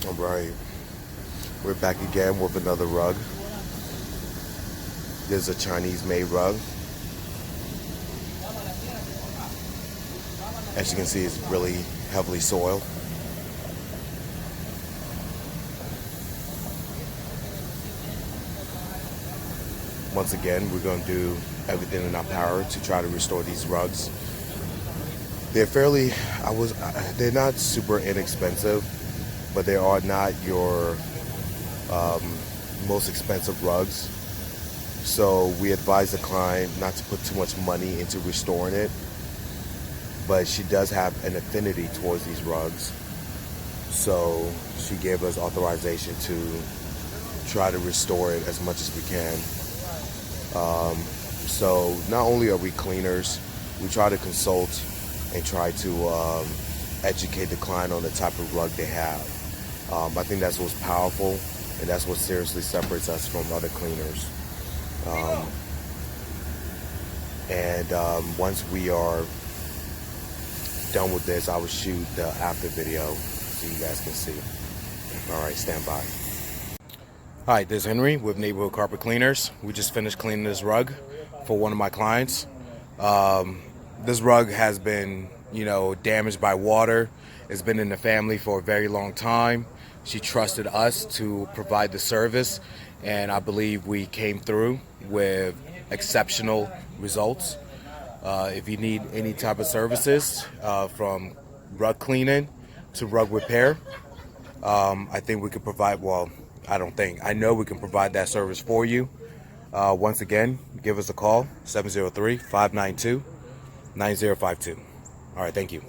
All right, we're back again with another rug. This is a Chinese-made rug. As you can see, it's really heavily soiled. Once again, we're going to do everything in our power to try to restore these rugs. They're they're not super inexpensive, but they are not your most expensive rugs. So we advise the client not to put too much money into restoring it, but she does have an affinity towards these rugs. So she gave us authorization to try to restore it as much as we can. So not only are we cleaners, we try to consult and try to educate the client on the type of rug they have. I think that's what's powerful, and that's what seriously separates us from other cleaners. Once we are done with this, I will shoot the after video so you guys can see. All right, stand by. Hi, this is Henry with Neighborhood Carpet Cleaners. We just finished cleaning this rug for one of my clients. This rug has been, damaged by water. It's been in the family for a very long time. She trusted us to provide the service, and I believe we came through with exceptional results. If you need any type of services, from rug cleaning to rug repair, I think we could provide, I know we can provide that service for you. Once again, give us a call, 703-592-9052. All right, thank you.